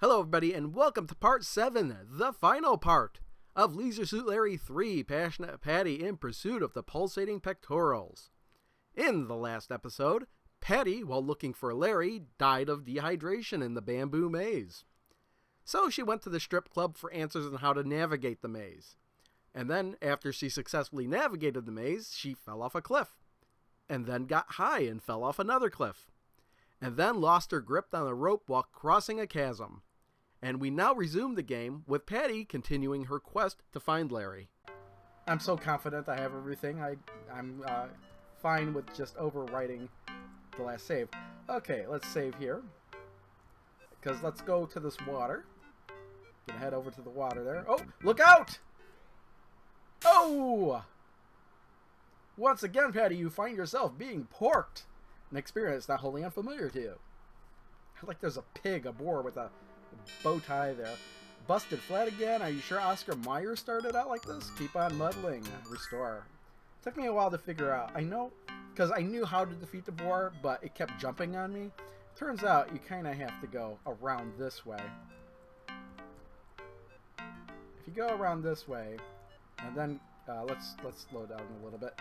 Hello everybody and welcome to part 7, the final part of Leisure Suit Larry 3, Passionate Patti in Pursuit of the Pulsating Pectorals. In the last episode, Patti, while looking for Larry, died of dehydration in the bamboo maze. So she went to the strip club for answers on how to navigate the maze. And then, after she successfully navigated the maze, she fell off a cliff. And then got high and fell off another cliff. And then lost her grip on a rope while crossing a chasm. And we now resume the game with Patti continuing her quest to find Larry. I'm so confident I have everything. I'm fine with just overwriting the last save. Okay, let's save here. Because let's go to this water. Gonna head over to the water there. Oh, look out! Oh! Once again, Patti, you find yourself being porked. An experience not wholly unfamiliar to you. Like there's a pig, a boar with a bow tie there. Busted flat again. Are you sure Oscar Mayer started out like this? Keep on muddling. Restore. Took me a while to figure out. I know, because I knew how to defeat the boar, but it kept jumping on me. Turns out you kind of have to go around this way. If you go around this way, and then let's slow down a little bit,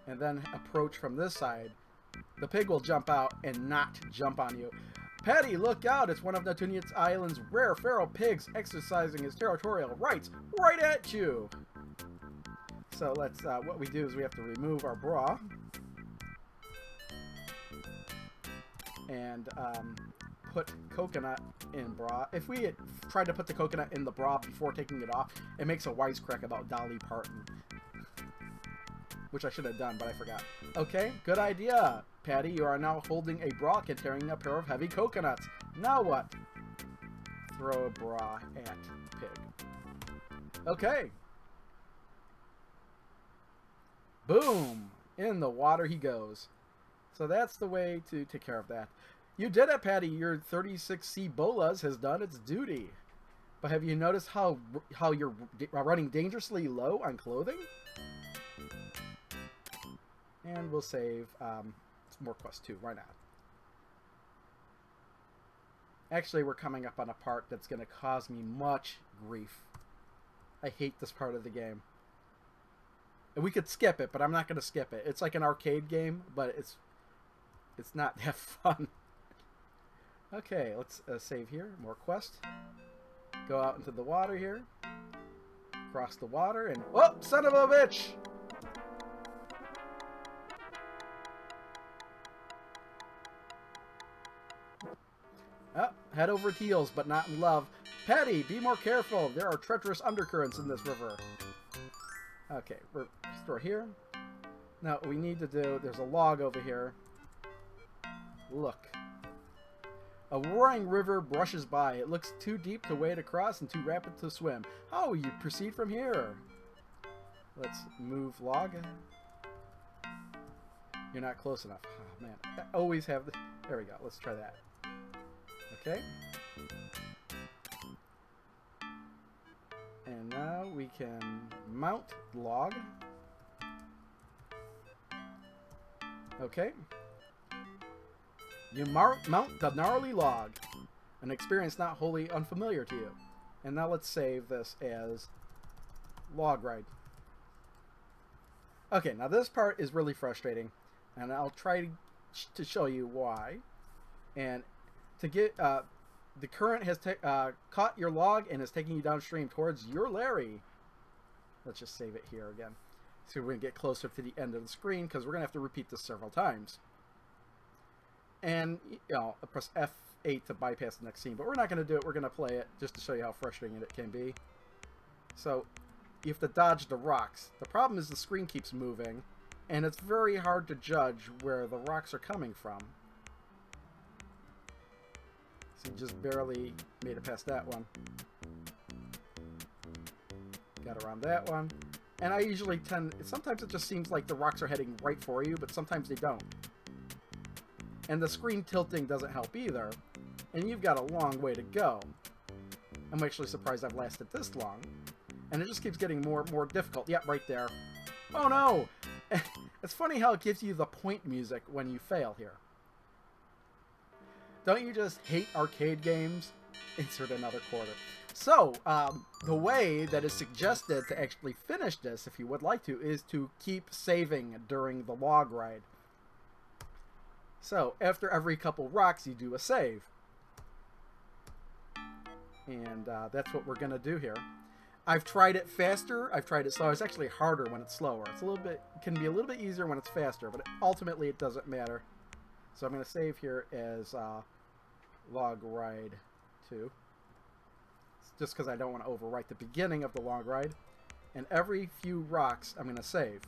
and then approach from this side, the pig will jump out and not jump on you. Patti, look out! It's one of Neptunian Island's rare feral pigs exercising his territorial rights right at you! So let's, what we do is we have to remove our bra. And put coconut in bra. If we had tried to put the coconut in the bra before taking it off, it makes a wisecrack about Dolly Parton. Which I should have done, but I forgot. Okay, good idea. Patti, you are now holding a bra containing a pair of heavy coconuts. Now what? Throw a bra at pig. Okay. Boom! In the water he goes. So that's the way to take care of that. You did it, Patti. Your 36C Bolas has done its duty. But have you noticed how you're running dangerously low on clothing? And we'll save more quest 2. Why not? Actually, we're coming up on a part that's going to cause me much grief. I hate this part of the game. And we could skip it, but I'm not going to skip it. It's like an arcade game, but it's not that fun. Okay, let's save here. More quest. Go out into the water here. Cross the water and... Oh, son of a bitch! Oh, head over heels, but not in love. Patti, be more careful. There are treacherous undercurrents in this river. Okay, restore here. Now, what we need to do, there's a log over here. Look. A roaring river brushes by. It looks too deep to wade across and too rapid to swim. How will you proceed from here? Let's move log. You're not close enough. Oh, man. I always have the... There we go. Let's try that. Okay. And now we can mount log. Okay. You mount the gnarly log. An experience not wholly unfamiliar to you. And now let's save this as log ride. Okay, now this part is really frustrating. And I'll try to show you why. And to get the current has caught your log and is taking you downstream towards your Larry. Let's just save it here again. So we're going to get closer to the end of the screen because we're going to have to repeat this several times. And, you know, press F8 to bypass the next scene. But we're not going to do it. We're going to play it just to show you how frustrating it can be. So you have to dodge the rocks. The problem is the screen keeps moving. And it's very hard to judge where the rocks are coming from. So you just barely made it past that one. Got around that one. And I usually sometimes it just seems like the rocks are heading right for you, but sometimes they don't. And the screen tilting doesn't help either. And you've got a long way to go. I'm actually surprised I've lasted this long. And it just keeps getting more and more difficult. Yep, right there. Oh no! It's funny how it gives you the point music when you fail here. Don't you just hate arcade games? Insert another quarter. So, the way that is suggested to actually finish this, if you would like to, is to keep saving during the log ride. So, after every couple rocks, you do a save. And that's what we're going to do here. I've tried it faster. I've tried it slower. It's actually harder when it's slower. It's a little bit, it can be a little bit easier when it's faster, but ultimately it doesn't matter. So I'm going to save here as log ride 2. Just because I don't want to overwrite the beginning of the log ride. And every few rocks I'm going to save.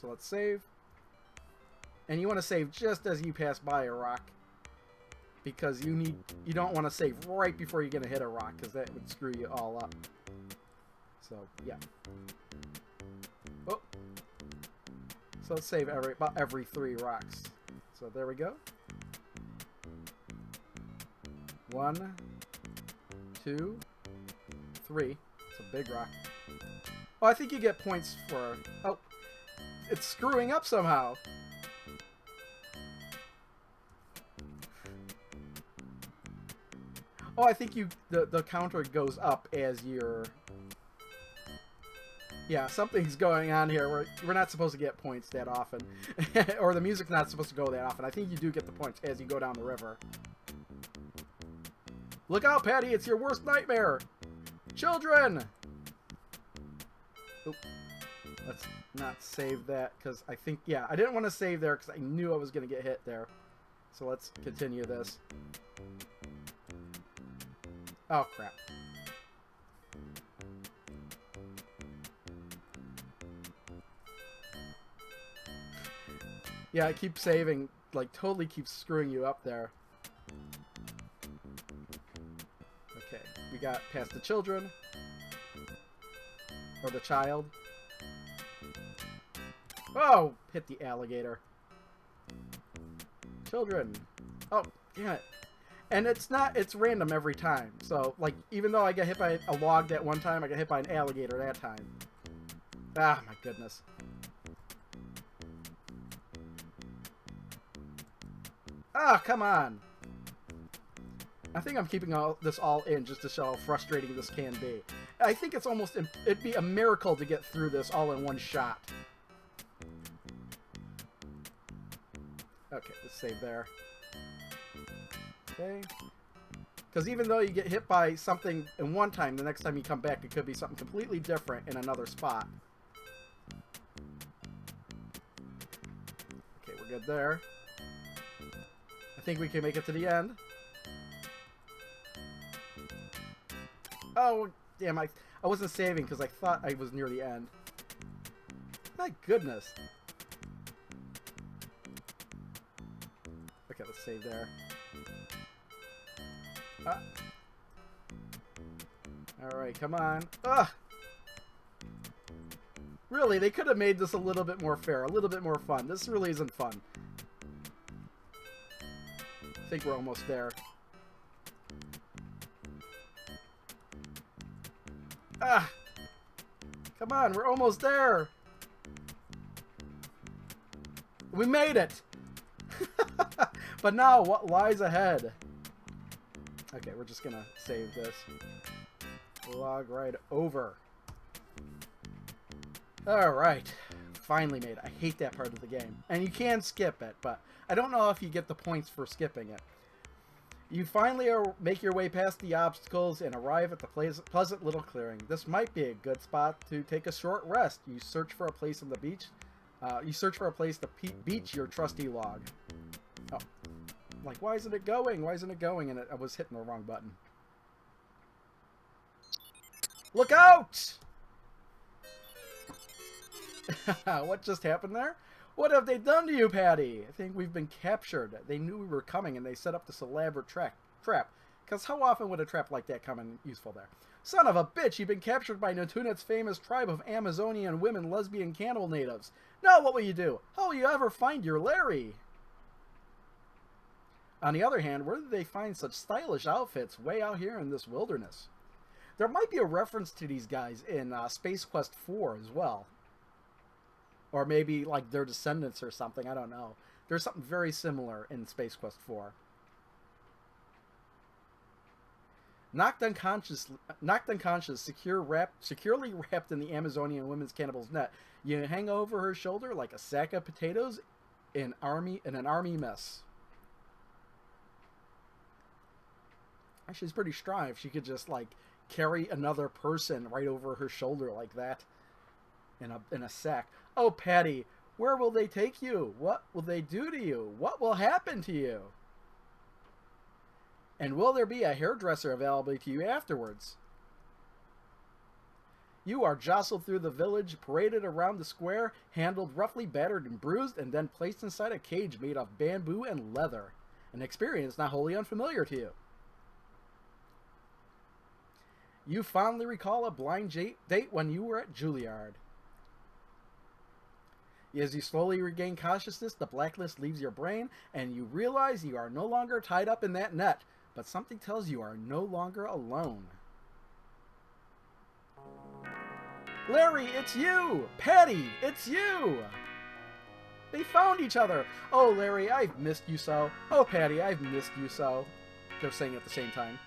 So let's save. And you want to save just as you pass by a rock. Because you don't want to save right before you're going to hit a rock, because that would screw you all up. So, yeah. Oh. So let's save about every 3 rocks. So there we go. 1, 2, 3. It's a big rock. Oh, I think you get points for... Oh, it's screwing up somehow. Oh, I think the counter goes up as you're... Yeah, something's going on here. We're not supposed to get points that often. Or the music's not supposed to go that often. I think you do get the points as you go down the river. Look out, Patty! It's your worst nightmare! Children! Oop. Let's not save that, because I think... Yeah, I didn't want to save there because I knew I was going to get hit there. So let's continue this. Oh, crap. Yeah, I keep saving, like, totally keeps screwing you up there. Okay, we got past the children. Or the child. Oh! Hit the alligator. Children. Oh, damn it. And it's random every time. So, like, even though I get hit by a log that one time, I get hit by an alligator that time. Ah, my goodness. Ah, come on. I think I'm keeping this all in just to show how frustrating this can be. I think it's almost... It'd be a miracle to get through this all in one shot. Okay, let's save there. Okay. Because even though you get hit by something in one time, the next time you come back, it could be something completely different in another spot. Okay, we're good there. I think we can make it to the end. Oh, damn, I wasn't saving because I thought I was near the end. My goodness. Okay, let's save there. Alright, come on. Ugh! Really, they could have made this a little bit more fair, a little bit more fun. This really isn't fun. I think we're almost there. Ah! Come on, we're almost there! We made it! But now, what lies ahead? Okay, we're just gonna save this. Log right over. Alright. Finally made it. I hate that part of the game. And you can skip it, but I don't know if you get the points for skipping it. You finally make your way past the obstacles and arrive at the pleasant little clearing. This might be a good spot to take a short rest. You search for a place on the beach. You search for a place to beach your trusty log. Oh. Like, why isn't it going? Why isn't it going? And I was hitting the wrong button. Look out! What just happened there? What have they done to you, Patty? I think we've been captured. They knew we were coming and they set up this elaborate trap. Because how often would a trap like that come in useful there? Son of a bitch, you've been captured by Natunet's famous tribe of Amazonian women lesbian cannibal natives. Now what will you do? How will you ever find your Larry? On the other hand, where did they find such stylish outfits way out here in this wilderness? There might be a reference to these guys in Space Quest 4 as well. Or maybe like their descendants or something. I don't know. There's something very similar in Space Quest 4. Knocked unconscious, securely wrapped in the Amazonian women's cannibal's net. You hang over her shoulder like a sack of potatoes in an army mess. Actually, it's pretty strong if she could just like carry another person right over her shoulder like that in a sack. Oh, Patti, where will they take you? What will they do to you? What will happen to you? And will there be a hairdresser available to you afterwards? You are jostled through the village, paraded around the square, handled roughly, battered and bruised, and then placed inside a cage made of bamboo and leather. An experience not wholly unfamiliar to you. You fondly recall a blind date when you were at Juilliard. As you slowly regain consciousness, the blacklist leaves your brain, and you realize you are no longer tied up in that net, but something tells you are no longer alone. Larry, it's you! Patti, it's you! They found each other! Oh, Larry, I've missed you so. Oh, Patti, I've missed you so. They're saying it at the same time.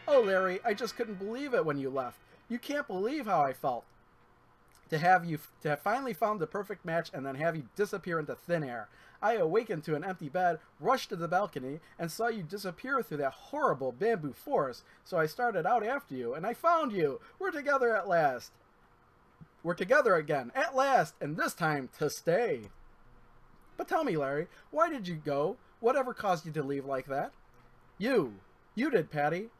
Oh, Larry, I just couldn't believe it when you left. You can't believe how I felt. To have finally found the perfect match and then have you disappear into thin air. I awakened to an empty bed, rushed to the balcony, and saw you disappear through that horrible bamboo forest. So I started out after you, and I found you. We're together at last. We're together again, at last, and this time to stay. But tell me, Larry, why did you go? Whatever caused you to leave like that? You did, Patti.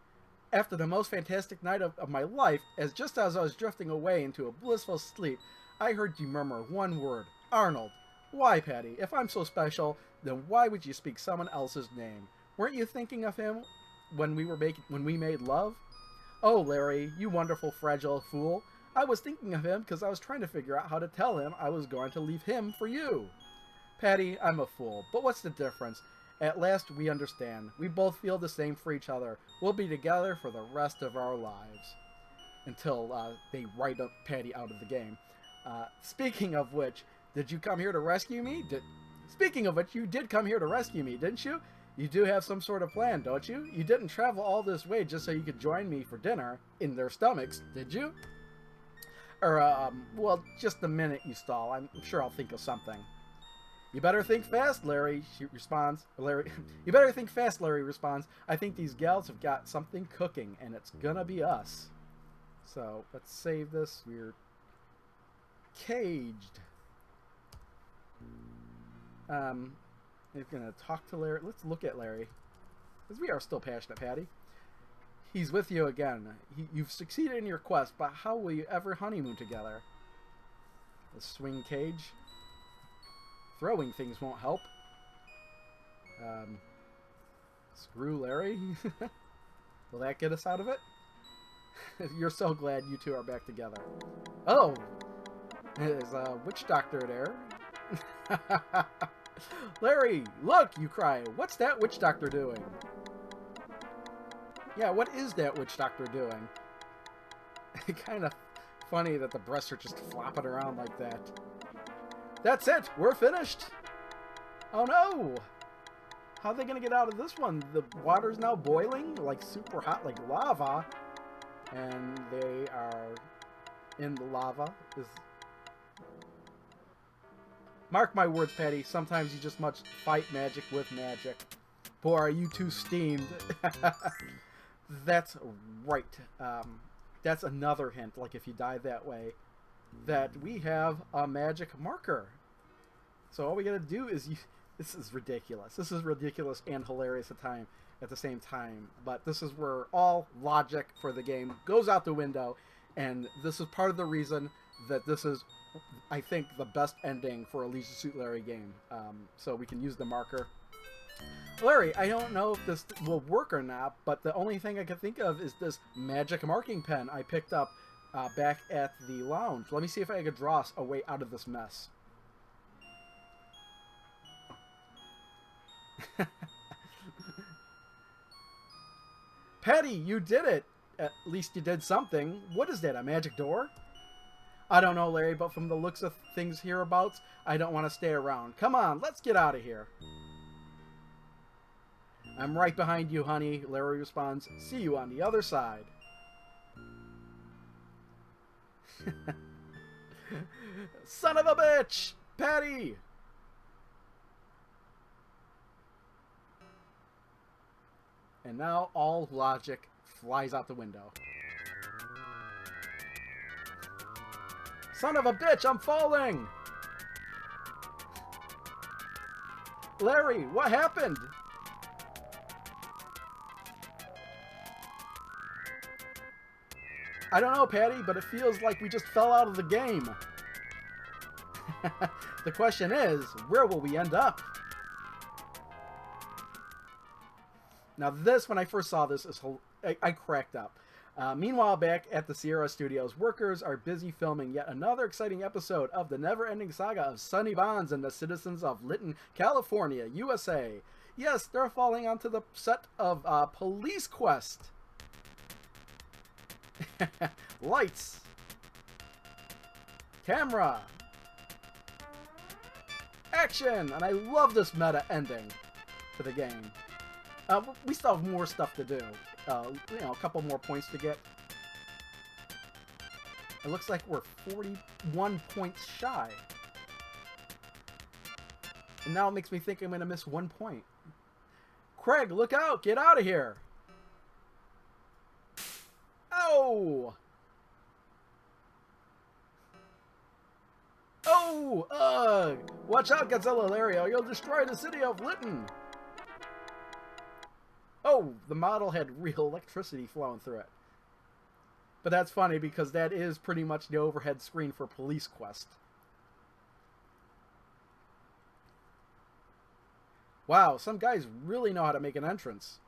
After the most fantastic night of my life, just as I was drifting away into a blissful sleep, I heard you murmur one word, Arnold. Why, Patti? If I'm so special, then why would you speak someone else's name? Weren't you thinking of him when we made love? Oh, Larry, you wonderful, fragile fool. I was thinking of him because I was trying to figure out how to tell him I was going to leave him for you. Patti, I'm a fool, but what's the difference? At last, we understand. We both feel the same for each other. We'll be together for the rest of our lives. Until they write up Patti out of the game. Speaking of which, did you come here to rescue me? Speaking of which, you did come here to rescue me, didn't you? You do have some sort of plan, don't you? You didn't travel all this way just so you could join me for dinner in their stomachs, did you? Or, well, just the minute you stall. I'm sure I'll think of something. You better think fast, Larry, she responds. You better think fast, Larry responds. I think these gals have got something cooking, and it's gonna be us. So, let's save this. We're caged. We're gonna talk to Larry. Let's look at Larry. Because we are still passionate, Patti. He's with you again. You've succeeded in your quest, but how will you ever honeymoon together? The swing cage. Throwing things won't help. Screw Larry. Will that get us out of it? You're so glad you two are back together. Oh! There's a witch doctor there. Larry, look, you cry. What's that witch doctor doing? Yeah, what is that witch doctor doing? Kind of funny that the breasts are just flopping around like that. That's it! We're finished! Oh no! How are they gonna get out of this one? The water's now boiling, like super hot, like lava. And they are in the lava. Mark my words, Patti, sometimes you just must fight magic with magic. Boy, are you too steamed. That's right. That's another hint, like if you die that way, that we have a magic marker. So all we gotta do is this is ridiculous. This is ridiculous and hilarious at the same time. But this is where all logic for the game goes out the window, and this is part of the reason that this is, I think, the best ending for a Leisure Suit Larry game. So we can use the marker. Larry, I don't know if this will work or not, but the only thing I can think of is this magic marking pen I picked up back at the lounge. Let me see if I can draw us a way out of this mess. Patti, you did it! at least you did something. What is that, a magic door? I don't know, Larry, but from the looks of things hereabouts, I don't want to stay around. Come on, let's get out of here. I'm right behind you, honey, Larry responds. See you on the other side. Son of a bitch! Patti! And now all logic flies out the window. Son of a bitch, I'm falling! Larry, what happened? I don't know, Patti, but it feels like we just fell out of the game. The question is, where will we end up? Now this, when I first saw this, I cracked up. Meanwhile, back at the Sierra Studios, workers are busy filming yet another exciting episode of the never-ending saga of Sonny Bonds and the citizens of Lytton, California, USA. Yes, they're falling onto the set of Police Quest. Lights. Camera. Action! And I love this meta ending to the game. We still have more stuff to do. You know, a couple more points to get. It looks like we're 41 points shy. And now it makes me think I'm going to miss 1 point. Craig, look out! Get out of here! Oh! Oh! Ugh! Watch out, Godzilla Larry, or you'll destroy the city of Lytton! Oh, the model had real electricity flowing through it. But that's funny because that is pretty much the overhead screen for Police Quest. Wow, some guys really know how to make an entrance.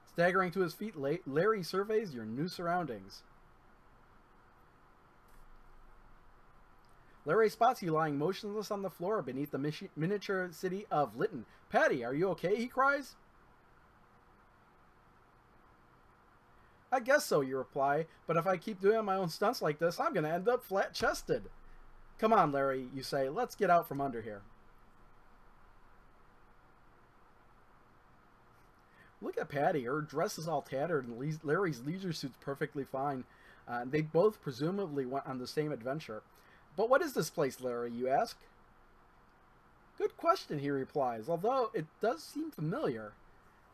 Staggering to his feet, Larry surveys your new surroundings. Larry spots you lying motionless on the floor beneath the miniature city of Lytton. Patti, are you okay? He cries. I guess so, you reply, but if I keep doing my own stunts like this, I'm going to end up flat-chested. Come on, Larry, you say. Let's get out from under here. Look at Patti. Her dress is all tattered, and Larry's leisure suit's perfectly fine. They both presumably went on the same adventure. But what is this place, Larry, you ask? Good question, he replies, although it does seem familiar.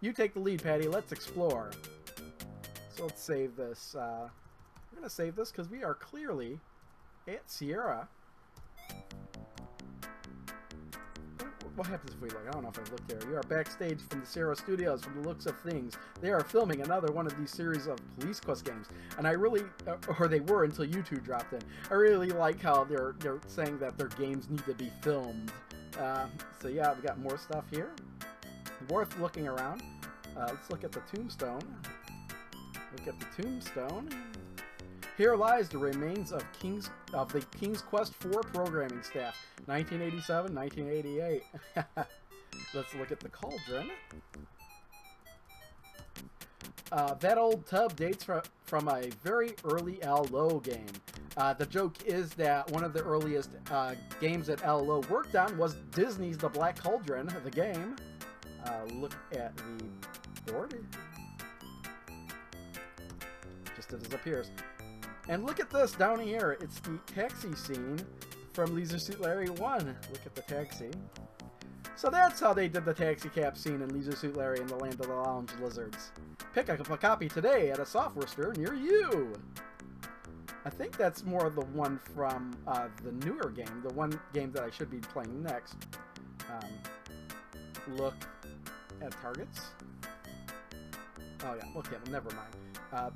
You take the lead, Patti. Let's explore. So let's save this. We're going to save this because we are clearly at Sierra. What happens if we look? I don't know if I've looked there. You are backstage from the Sierra Studios. From the looks of things, they are filming another one of these series of Police Quest games. And I really, or they were until you two dropped in. I really like how they're saying that their games need to be filmed. So yeah, we got more stuff here. Worth looking around. Let's look at the tombstone. Look at the tombstone. Here lies the remains of the King's Quest IV programming staff, 1987, 1988. Let's look at the cauldron. That old tub dates from a very early LO game. The joke is that one of the earliest games that LO worked on was Disney's The Black Cauldron, the game. Look at the board. Just disappears. And look at this down here. It's the taxi scene from Leisure Suit Larry 1. Look at the taxi. So that's how they did the taxi cab scene in Leisure Suit Larry in the Land of the Lounge Lizards. Pick up a copy today at a software store near you. I think that's more of the one from the newer game, the one game that I should be playing next. Look at targets. Oh yeah, okay, well, never mind.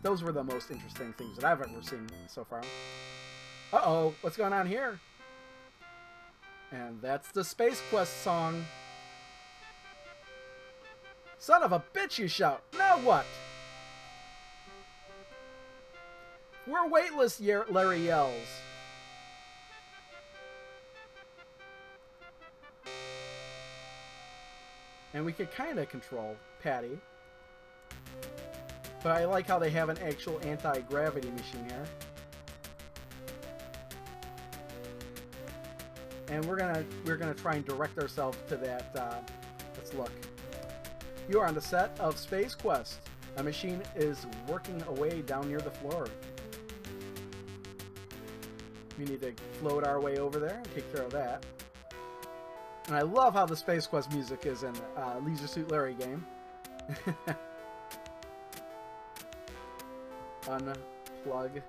Those were the most interesting things that I've ever seen so far. Uh-oh, what's going on here? And that's the Space Quest song. Son of a bitch, you shout. Now what? We're weightless, Larry yells. And we could kind of control Patti. But I like how they have an actual anti-gravity machine here. And we're gonna try and direct ourselves to that. Let's look. You are on the set of Space Quest. A machine is working away down near the floor. We need to float our way over there and take care of that. And I love how the Space Quest music is in Leisure Suit Larry game. Unplug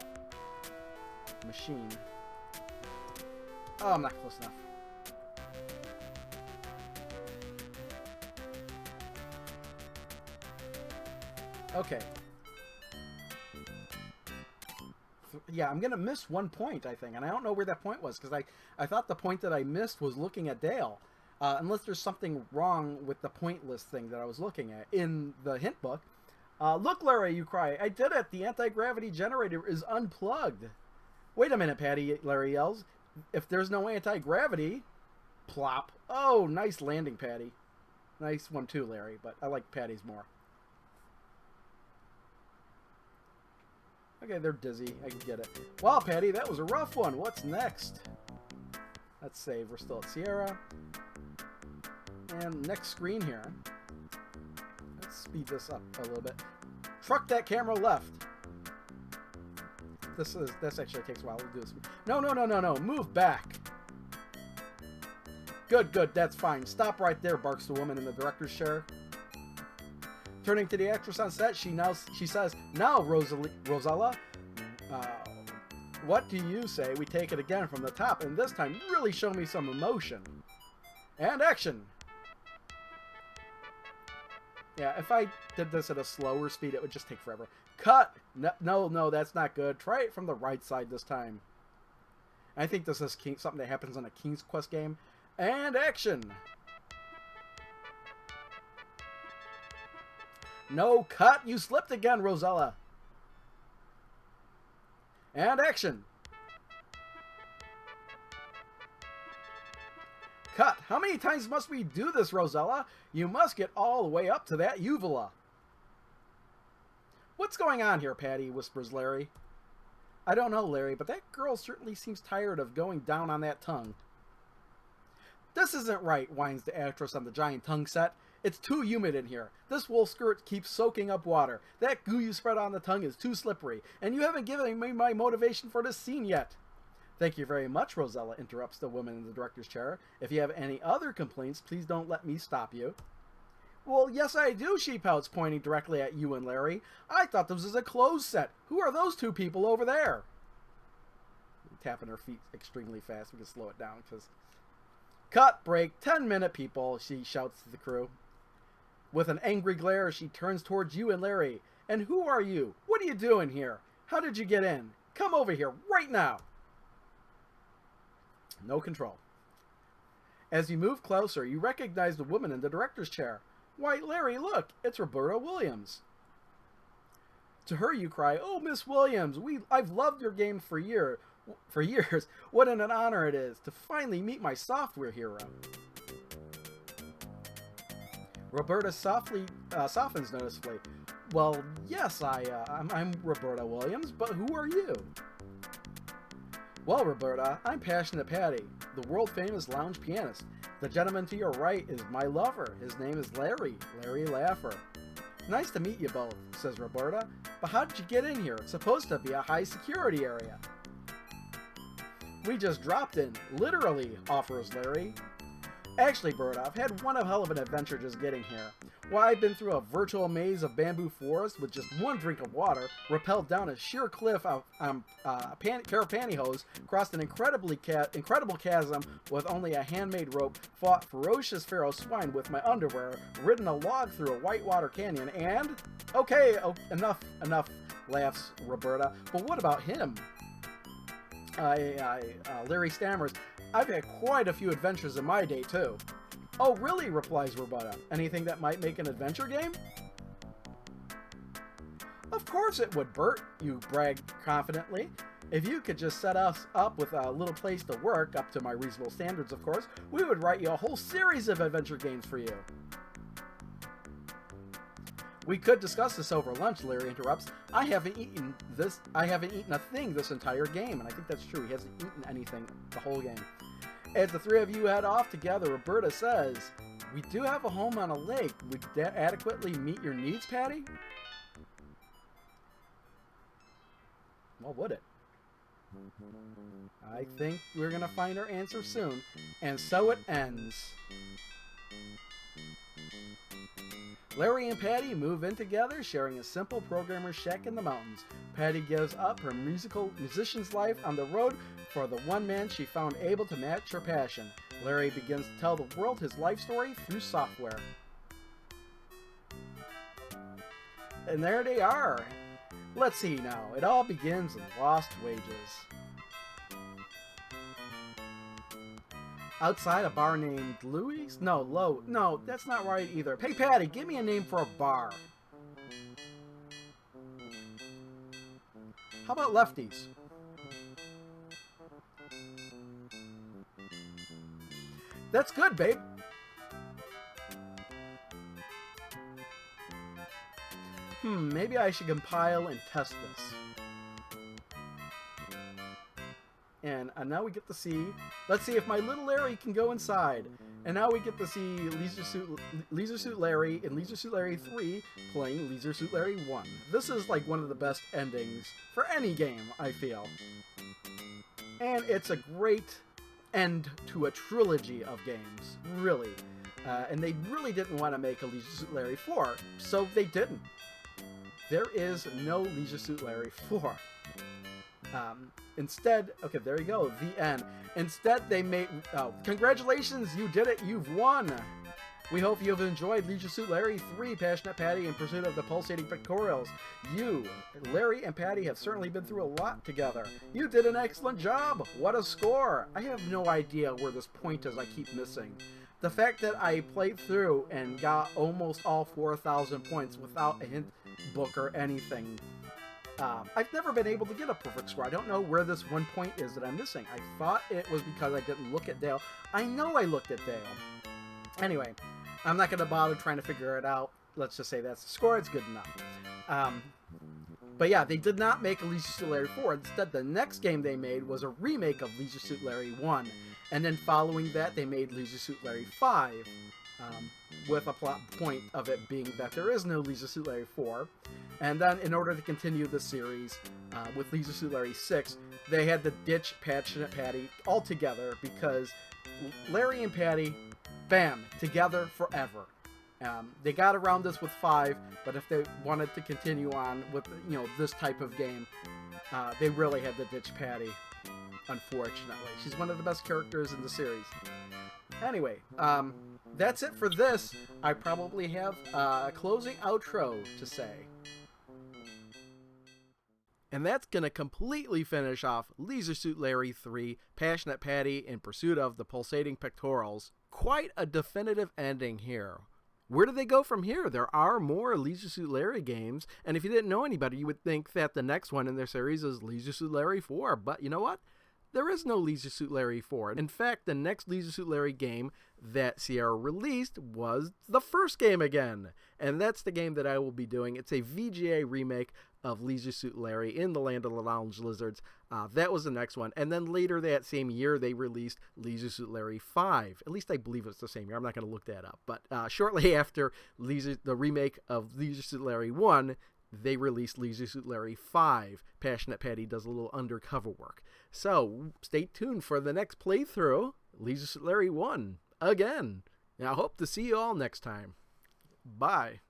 machine. Oh, I'm not close enough. Okay. Yeah, I'm gonna miss 1 point, I think, and I don't know where that point was, because I thought the point that I missed was looking at Dale. Unless there's something wrong with the point list thing that I was looking at in the hint book. Look, Larry, you cry. I did it! The anti-gravity generator is unplugged. Wait a minute, Patti, Larry yells. If there's no anti-gravity... Plop. Oh, nice landing, Patti. Nice one too, Larry, but I like Patti's more. Okay, they're dizzy. I can get it. Wow, Patti, that was a rough one. What's next? Let's save. We're still at Sierra. And next screen here. Let's speed this up a little bit. Truck that camera left. This actually takes a while to do this. No. Move back. Good. That's fine. Stop right there, barks the woman in the director's chair. Turning to the actress on set, she says, "Now, Rosella, what do you say we take it again from the top, and this time really show me some emotion?" And action. Yeah, if I did this at a slower speed, it would just take forever. Cut! No, that's not good. Try it from the right side this time. I think this is something that happens in a King's Quest game. And action! No, cut! You slipped again, Rosella! And action! Cut! How many times must we do this, Rosella? You must get all the way up to that uvula. What's going on here, Patti? Whispers Larry. I don't know, Larry, but that girl certainly seems tired of going down on that tongue. This isn't right, whines the actress on the giant tongue set. It's too humid in here. This wool skirt keeps soaking up water. That goo you spread on the tongue is too slippery, and you haven't given me my motivation for this scene yet. Thank you very much, Rosella, interrupts the woman in the director's chair. If you have any other complaints, please don't let me stop you. Well, yes I do, she pouts, pointing directly at you and Larry. I thought this was a clothes set. Who are those two people over there? Tapping her feet extremely fast. We can slow it down, because... Cut, break, 10-minute people, she shouts to the crew. With an angry glare, she turns towards you and Larry. And who are you? What are you doing here? How did you get in? Come over here, right now! No control. As you move closer, you recognize the woman in the director's chair. Why, Larry, look, it's Roberta Williams. To her you cry, "Oh, Miss Williams, I've loved your game for years. What an honor it is to finally meet my software hero." Roberta softens noticeably. Well, yes, I'm Roberta Williams, but who are you? Well, Roberta, I'm Passionate Patti, the world-famous lounge pianist. The gentleman to your right is my lover. His name is Larry Laffer. Nice to meet you both, says Roberta. But how did you get in here? It's supposed to be a high-security area. We just dropped in, literally, offers Larry. Actually, Berta, I've had one hell of an adventure just getting here. Why, I've been through a virtual maze of bamboo forest with just one drink of water, rappelled down a sheer cliff of a pair of pantyhose, crossed an incredible chasm with only a handmade rope, fought ferocious feral swine with my underwear, ridden a log through a whitewater canyon, and... Okay, enough, laughs Roberta. But what about him? Larry stammers. I've had quite a few adventures in my day, too. Oh, really? Replies Roberta. Anything that might make an adventure game? Of course it would, Bert, you brag confidently. If you could just set us up with a little place to work, up to my reasonable standards, of course, we would write you a whole series of adventure games for you. We could discuss this over lunch, Larry interrupts. I haven't eaten a thing this entire game. And I think that's true. He hasn't eaten anything the whole game. As the three of you head off together, Roberta says, we do have a home on a lake. Would that adequately meet your needs, Patti? Well, would it? I think we're going to find our answer soon. And so it ends. Larry and Patti move in together, sharing a simple programmer's shack in the mountains. Patti gives up her musician's life on the road for the one man she found able to match her passion. Larry begins to tell the world his life story through software. And there they are. Let's see now. It all begins in lost wages. Outside a bar named Louis? No, that's not right either. Hey, Patti, give me a name for a bar. How about Lefties? That's good, babe. Maybe I should compile and test this. And now we get to see, let's see if my little Larry can go inside. And now we get to see Leisure Suit Larry in Leisure Suit Larry 3 playing Leisure Suit Larry 1. This is like one of the best endings for any game, I feel. And it's a great end to a trilogy of games, really. And they really didn't want to make a Leisure Suit Larry 4, so they didn't. There is no Leisure Suit Larry 4. Instead, okay, there you go, the end. Instead, they made, congratulations, you did it, you've won! We hope you've enjoyed Leisure Suit Larry 3, Passionate Patti in Pursuit of the Pulsating Pictorials. You, Larry and Patti, have certainly been through a lot together. You did an excellent job! What a score! I have no idea where this point is I keep missing. The fact that I played through and got almost all 4,000 points without a hint book or anything. I've never been able to get a perfect score. I don't know where this one point is that I'm missing. I thought it was because I didn't look at Dale. I know I looked at Dale. Anyway, I'm not going to bother trying to figure it out. Let's just say that's the score. It's good enough. But yeah, they did not make a Leisure Suit Larry 4. Instead, the next game they made was a remake of Leisure Suit Larry 1. And then following that, they made Leisure Suit Larry 5. With a plot point of it being that there is no Leisure Suit Larry 4. And then in order to continue the series with Leisure Suit Larry 6, they had to ditch Passionate Patti altogether because Larry and Patti, bam, together forever. They got around this with 5, but if they wanted to continue on with, this type of game, they really had to ditch Patti, unfortunately. She's one of the best characters in the series. Anyway, that's it for this. I probably have a closing outro to say. And that's going to completely finish off Leisure Suit Larry 3, Passionate Patti in Pursuit of the Pulsating Pectorals. Quite a definitive ending here. Where do they go from here? There are more Leisure Suit Larry games, and if you didn't know anybody, you would think that the next one in their series is Leisure Suit Larry 4, but you know what? There is no Leisure Suit Larry 4. In fact, the next Leisure Suit Larry game that Sierra released was the first game again. And that's the game that I will be doing. It's a VGA remake of Leisure Suit Larry in the Land of the Lounge Lizards. That was the next one. And then later that same year, they released Leisure Suit Larry 5. At least I believe it's the same year. I'm not going to look that up. But shortly after the remake of Leisure Suit Larry 1, they released Leisure Suit Larry 5. Passionate Patti does a little undercover work. So, stay tuned for the next playthrough, Leisure Suit Larry 1, again. And I hope to see you all next time. Bye.